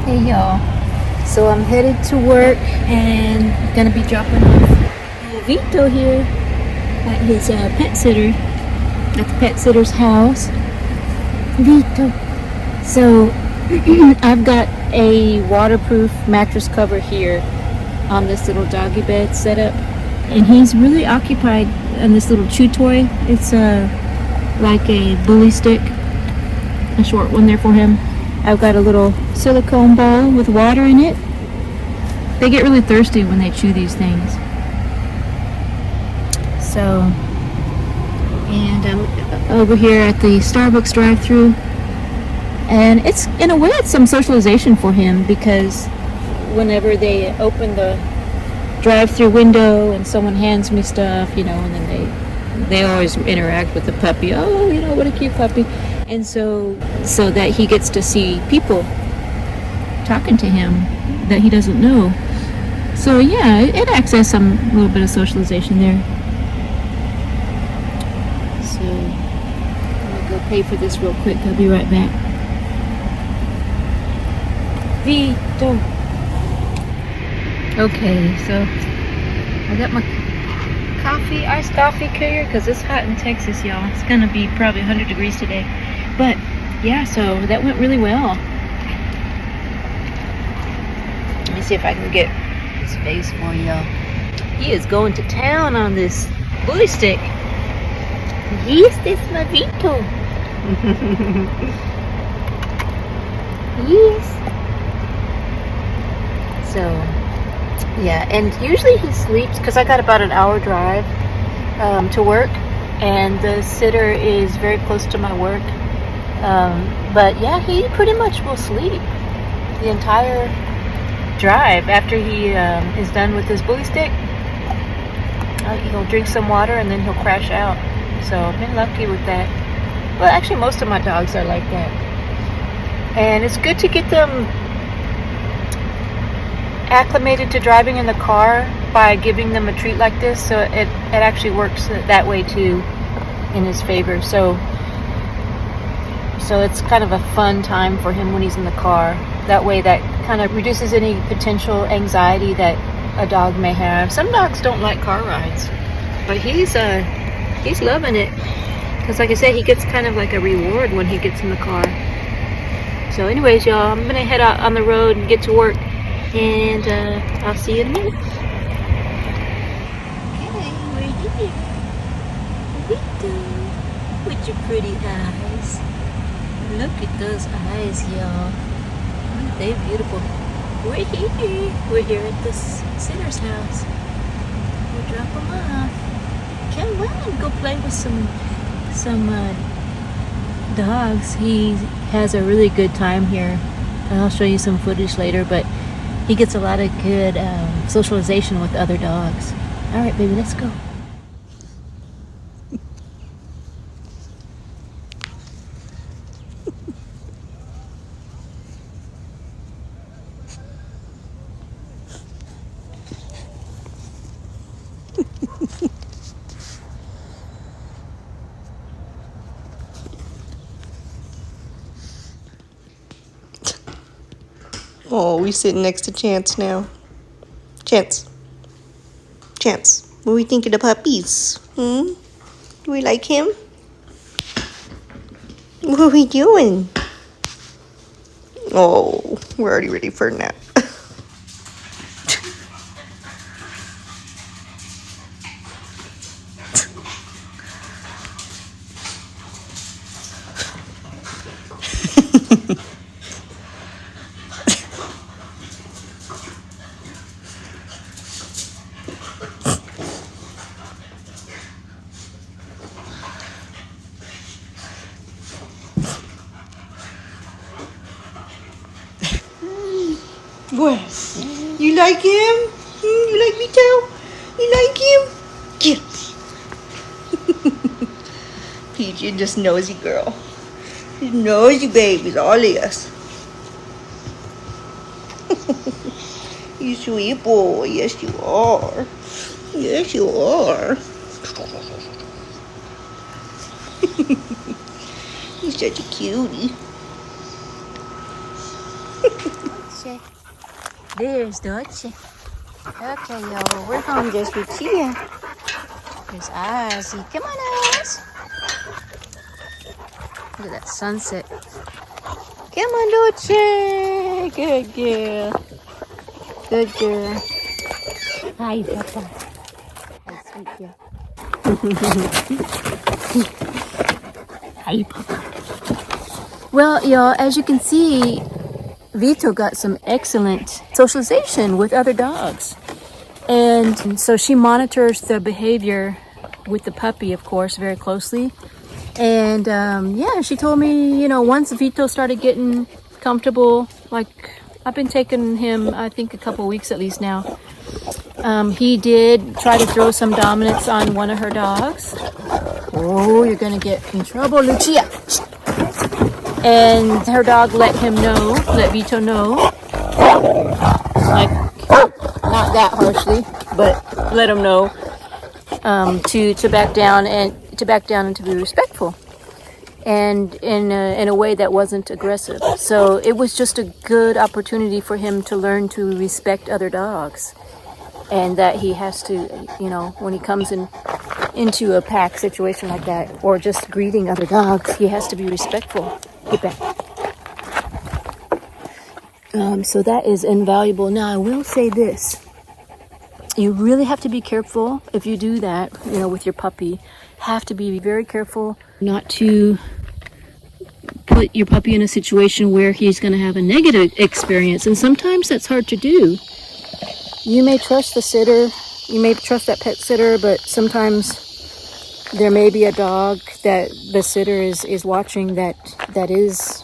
Hey y'all, so I'm headed to work and gonna be dropping off Vito here at his pet sitter, at the pet sitter's house. Vito. So I've got a waterproof mattress cover here on this little doggy bed setup, and he's really occupied on this little chew toy. It's like a bully stick, a short one there for him. I've got a little silicone bowl with water in it. They get really thirsty when they chew these things. So, and I'm over here at the Starbucks drive-thru, and it's, in a way, it's some socialization for him, because whenever they open the drive-thru window and someone hands me stuff, you know, and then they always interact with the puppy. Oh, you know, what a cute puppy. And so that he gets to see people talking to him that he doesn't know. So yeah, it acts as some little bit of socialization there. So I'm gonna go pay for this real quick. I'll be right back. Vito. Okay, so I got my coffee, iced coffee here, because it's hot in Texas, y'all. It's gonna be probably 100 degrees today. But yeah, so that went really well. Let me see if I can get his face for y'all. He is going to town on this bully stick. Yes, this is my Vito. Yes. So yeah, and usually he sleeps, because I got about an hour drive to work, and the sitter is very close to my work. But yeah, he pretty much will sleep the entire drive. After he is done with his bully stick, he'll drink some water and then he'll crash out. So I've been lucky with that. Well, actually most of my dogs are like that. And it's good to get them acclimated to driving in the car by giving them a treat like this. So it actually works that way too, in his favor. So it's kind of a fun time for him when he's in the car. That way that kind of reduces any potential anxiety that a dog may have. Some dogs don't like car rides, but he's loving it, because like I said, he gets kind of like a reward when he gets in the car. So anyways, y'all, I'm gonna head out on the road and get to work, and I'll see you in a minute. Hey, where you been? Vito, with your pretty eyes. Look at those eyes, y'all. Aren't they beautiful? We're here. We're here at the sitter's house. We'll drop them off. Come on, go play with some dogs. He has a really good time here. I'll show you some footage later, but he gets a lot of good socialization with other dogs. All right, baby, let's go. Oh, we sitting next to Chance now. Chance, what do we think of the puppies? Do we like him? What are we doing? Oh, we're already ready for a nap. What? You like him? You like Vito? You like him? Get him. Peach, you're just nosy girl. You're nosy babies, all of us. You sweet boy. Yes, you are. Yes, you are. He's such a cutie. Dolce. There's Dolce. Okay, y'all, we're home just with Chia. There's Ozzy. Come on, Oz. Look at that sunset. Come on, Dolce. Good girl. Good girl. Hi, Papa. Hi, sweet girl. Hi, Papa. Well, y'all, as you can see, Vito got some excellent socialization with other dogs. And so she monitors the behavior with the puppy, of course, very closely. And yeah, she told me, you know, once Vito started getting comfortable, like I've been taking him, I think, a couple weeks at least now. He did try to throw some dominance on one of her dogs. Oh, you're gonna get in trouble, Lucia. And her dog let Vito know, like, not that harshly, but let him know to back down and to be respectful, and in a way that wasn't aggressive. So it was just a good opportunity for him to learn to respect other dogs, and that he has to, you know, when he comes into a pack situation like that, or just greeting other dogs, he has to be respectful. Get back. So that is invaluable. Now, I will say this. You really have to be careful if you do that, you know, with your puppy. Have to be very careful not to put your puppy in a situation where he's going to have a negative experience. And sometimes that's hard to do. You may trust the sitter, you may trust that pet sitter, but sometimes there may be a dog that the sitter is watching that is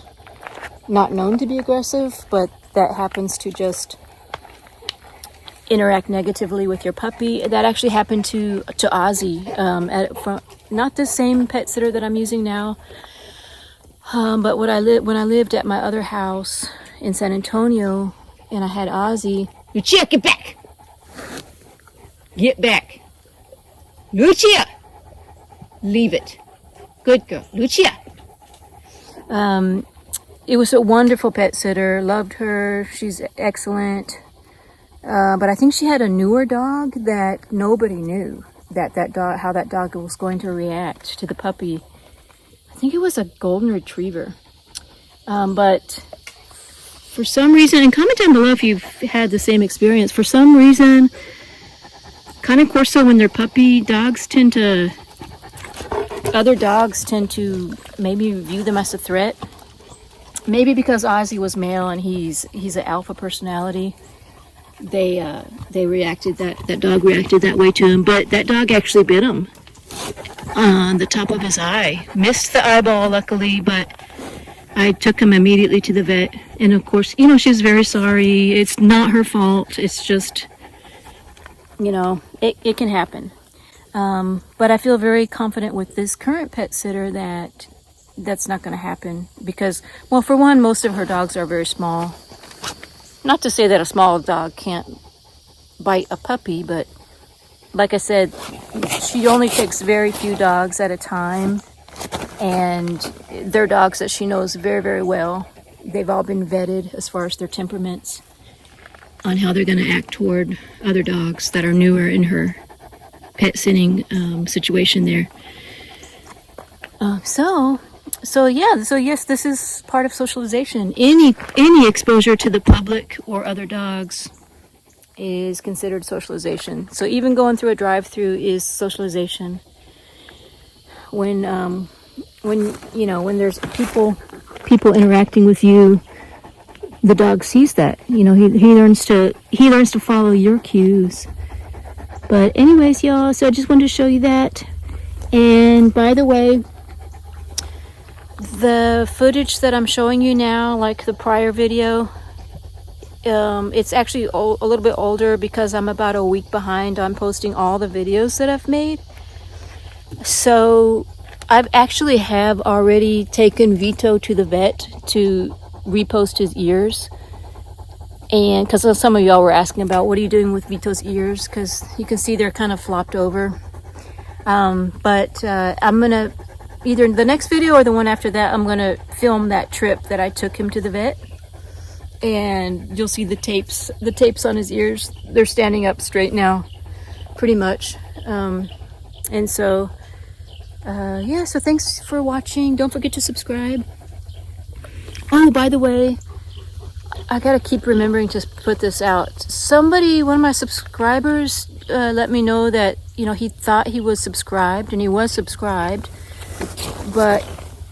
not known to be aggressive, but that happens to just interact negatively with your puppy. That actually happened to Ozzy, not the same pet sitter that I'm using now, but when I lived at my other house in San Antonio, and I had Ozzy. Lucia, get back! Get back! Lucia! Leave it. Good girl. Lucia! It was a wonderful pet sitter. Loved her. She's excellent. But I think she had a newer dog that nobody knew how that dog was going to react to the puppy. I think it was a golden retriever. But for some reason, and comment down below if you've had the same experience. For some reason, Cane Corso, when they're puppy dogs, other dogs tend to maybe view them as a threat. Maybe because Ozzy was male and he's an alpha personality. They reacted that dog reacted that way to him, but that dog actually bit him on the top of his eye. Missed the eyeball, luckily, but I took him immediately to the vet. And of course, you know, she's very sorry. It's not her fault. It's just, you know, it can happen. But I feel very confident with this current pet sitter that's not going to happen because, well, for one, most of her dogs are very small. Not to say that a small dog can't bite a puppy, but like I said, she only takes very few dogs at a time, and they're dogs that she knows very, very well. They've all been vetted as far as their temperaments on how they're going to act toward other dogs that are newer in her pet sitting situation there. So yes, this is part of socialization. Any exposure to the public or other dogs is considered socialization. So even going through a drive-through is socialization. When there's people interacting with you, the dog sees that. You know, he learns to follow your cues. But anyways, y'all, so I just wanted to show you that. And by the way, the footage that I'm showing you now, like the prior video, it's actually a little bit older because I'm about a week behind on posting all the videos that I've made. So I've actually have already taken Vito to the vet to repost his ears. And because some of y'all were asking about what are you doing with Vito's ears, because you can see they're kind of flopped over. But I'm going to, either the next video or the one after that, I'm going to film that trip that I took him to the vet. and you'll see the tapes on his ears. They're standing up straight now, pretty much. And so yeah, so thanks for watching. Don't forget to subscribe. Oh, by the way, I gotta keep remembering to put this out. Somebody, one of my subscribers, let me know that, you know, he thought he was subscribed, and he was subscribed, but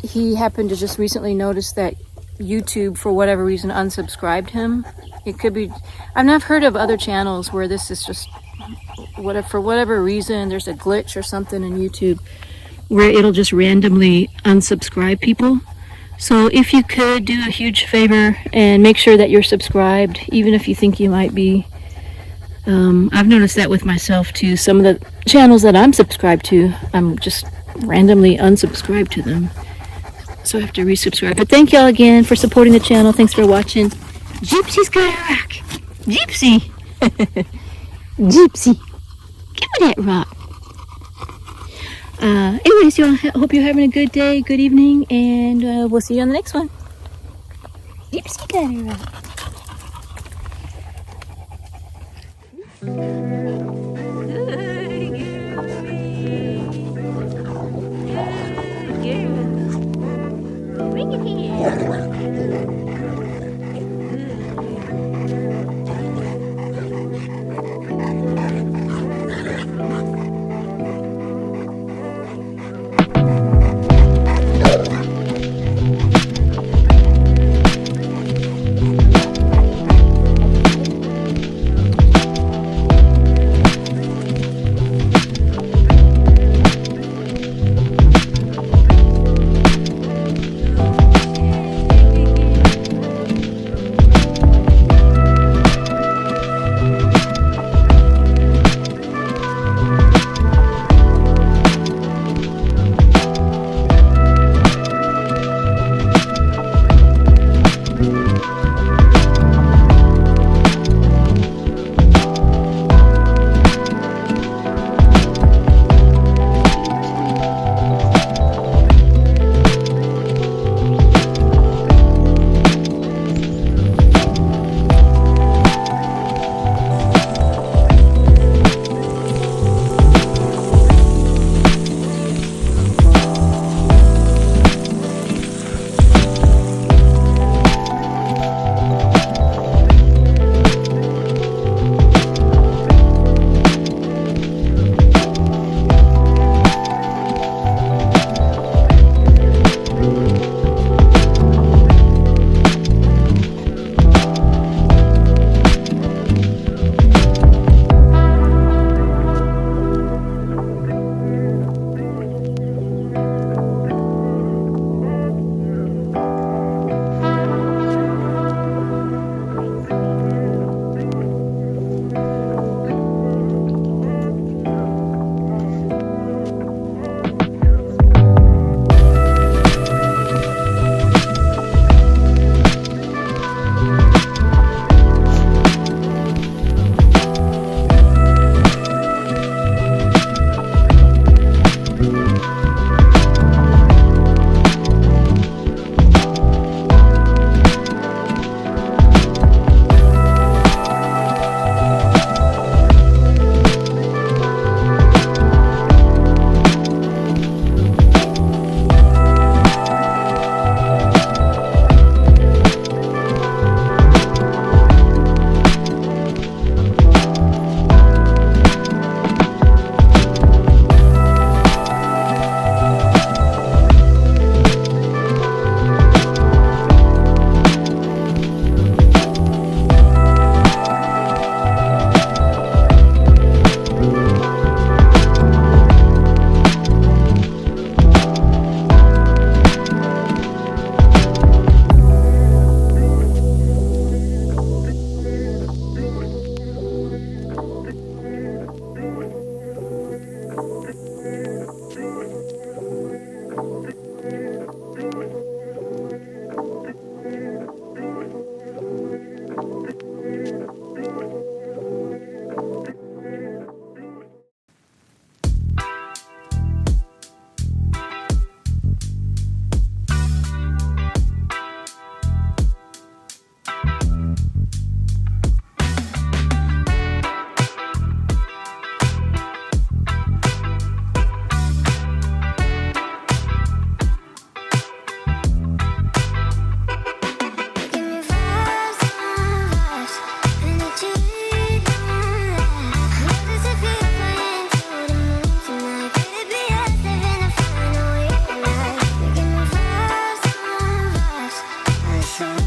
he happened to just recently notice that YouTube, for whatever reason, unsubscribed him. It could be, I've heard of other channels where this is just, for whatever reason, there's a glitch or something in YouTube where it'll just randomly unsubscribe people. So if you could do a huge favor and make sure that you're subscribed, even if you think you might be. I've noticed that with myself too. Some of the channels that I'm subscribed to, I'm just randomly unsubscribed to them. So I have to resubscribe. But thank y'all again for supporting the channel. Thanks for watching. Gypsy's got a rock. Gypsy. Gypsy. Give me that rock. Anyways, y'all, hope you're having a good day, good evening, and we'll see you on the next one. Gypsy got a rock. Bring it here. socialization.